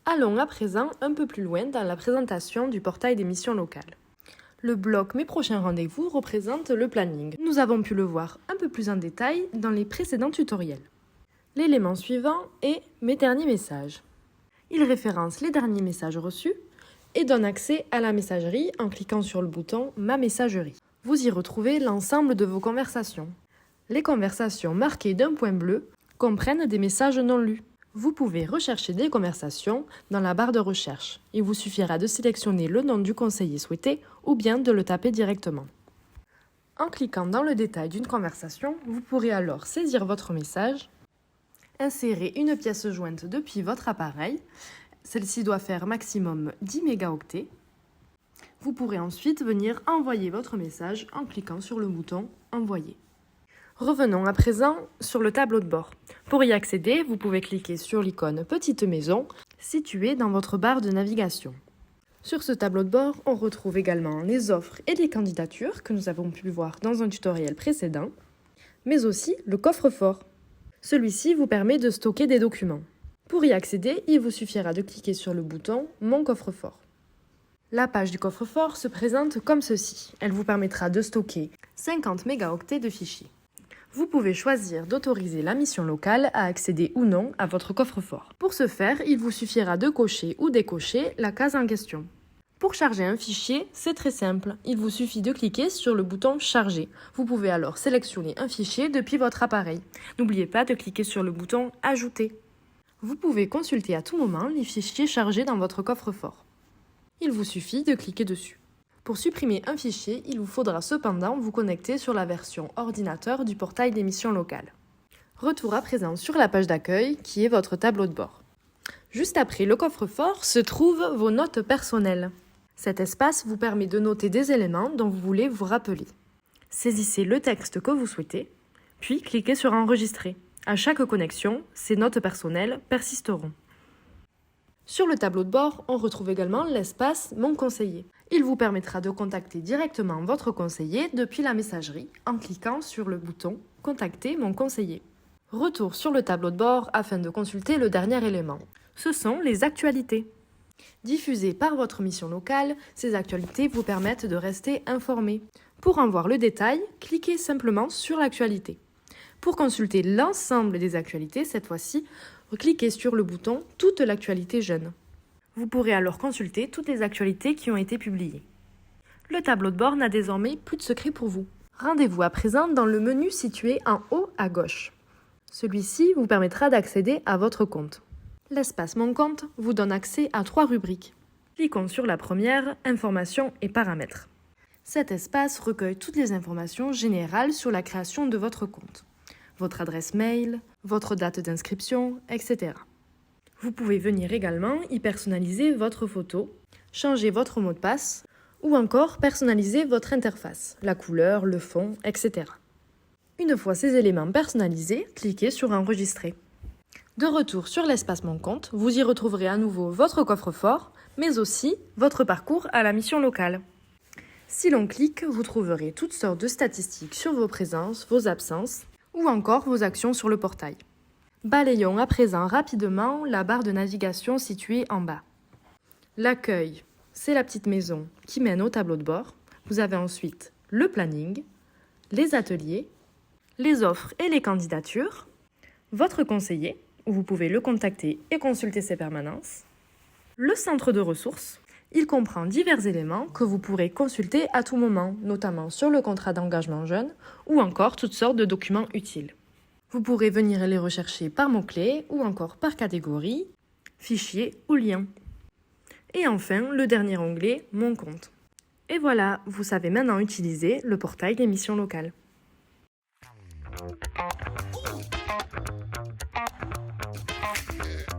Allons à présent un peu plus loin dans la présentation du portail des missions locales. Le bloc Mes prochains rendez-vous représente le planning. Nous avons pu le voir un peu plus en détail dans les précédents tutoriels. L'élément suivant est Mes derniers messages. Il référence les derniers messages reçus et donne accès à la messagerie en cliquant sur le bouton Ma messagerie. Vous y retrouvez l'ensemble de vos conversations. Les conversations marquées d'un point bleu comprennent des messages non lus. Vous pouvez rechercher des conversations dans la barre de recherche. Il vous suffira de sélectionner le nom du conseiller souhaité ou bien de le taper directement. En cliquant dans le détail d'une conversation, vous pourrez alors saisir votre message, insérer une pièce jointe depuis votre appareil. Celle-ci doit faire maximum 10 mégaoctets. Vous pourrez ensuite venir envoyer votre message en cliquant sur le bouton « Envoyer ». Revenons à présent sur le tableau de bord. Pour y accéder, vous pouvez cliquer sur l'icône Petite maison située dans votre barre de navigation. Sur ce tableau de bord, on retrouve également les offres et les candidatures que nous avons pu voir dans un tutoriel précédent, mais aussi le coffre-fort. Celui-ci vous permet de stocker des documents. Pour y accéder, il vous suffira de cliquer sur le bouton Mon coffre-fort. La page du coffre-fort se présente comme ceci. Elle vous permettra de stocker 50 mégaoctets de fichiers. Vous pouvez choisir d'autoriser la mission locale à accéder ou non à votre coffre-fort. Pour ce faire, il vous suffira de cocher ou décocher la case en question. Pour charger un fichier, c'est très simple. Il vous suffit de cliquer sur le bouton Charger. Vous pouvez alors sélectionner un fichier depuis votre appareil. N'oubliez pas de cliquer sur le bouton Ajouter. Vous pouvez consulter à tout moment les fichiers chargés dans votre coffre-fort. Il vous suffit de cliquer dessus. Pour supprimer un fichier, il vous faudra cependant vous connecter sur la version ordinateur du portail des missions locales. Retour à présent sur la page d'accueil qui est votre tableau de bord. Juste après le coffre-fort se trouvent vos notes personnelles. Cet espace vous permet de noter des éléments dont vous voulez vous rappeler. Saisissez le texte que vous souhaitez, puis cliquez sur Enregistrer. À chaque connexion, ces notes personnelles persisteront. Sur le tableau de bord, on retrouve également l'espace Mon conseiller. Il vous permettra de contacter directement votre conseiller depuis la messagerie en cliquant sur le bouton « Contacter mon conseiller ». Retour sur le tableau de bord afin de consulter le dernier élément. Ce sont les actualités. Diffusées par votre mission locale, ces actualités vous permettent de rester informé. Pour en voir le détail, cliquez simplement sur l'actualité. Pour consulter l'ensemble des actualités, cette fois-ci, cliquez sur le bouton « Toute l'actualité jeune ». Vous pourrez alors consulter toutes les actualités qui ont été publiées. Le tableau de bord n'a désormais plus de secret pour vous. Rendez-vous à présent dans le menu situé en haut à gauche. Celui-ci vous permettra d'accéder à votre compte. L'espace Mon compte vous donne accès à 3 rubriques. Cliquons sur la première, Informations et paramètres. Cet espace recueille toutes les informations générales sur la création de votre compte. Votre adresse mail, votre date d'inscription, etc. Vous pouvez venir également y personnaliser votre photo, changer votre mot de passe ou encore personnaliser votre interface, la couleur, le fond, etc. Une fois ces éléments personnalisés, cliquez sur Enregistrer. De retour sur l'espace Mon compte, vous y retrouverez à nouveau votre coffre-fort, mais aussi votre parcours à la mission locale. Si l'on clique, vous trouverez toutes sortes de statistiques sur vos présences, vos absences ou encore vos actions sur le portail. Balayons à présent rapidement la barre de navigation située en bas. L'accueil, c'est la petite maison qui mène au tableau de bord. Vous avez ensuite le planning, les ateliers, les offres et les candidatures, votre conseiller, où vous pouvez le contacter et consulter ses permanences, le centre de ressources. Il comprend divers éléments que vous pourrez consulter à tout moment, notamment sur le contrat d'engagement jeune ou encore toutes sortes de documents utiles. Vous pourrez venir les rechercher par mots-clés ou encore par catégorie, fichier ou lien. Et enfin, le dernier onglet, Mon compte. Et voilà, vous savez maintenant utiliser le portail des missions locales.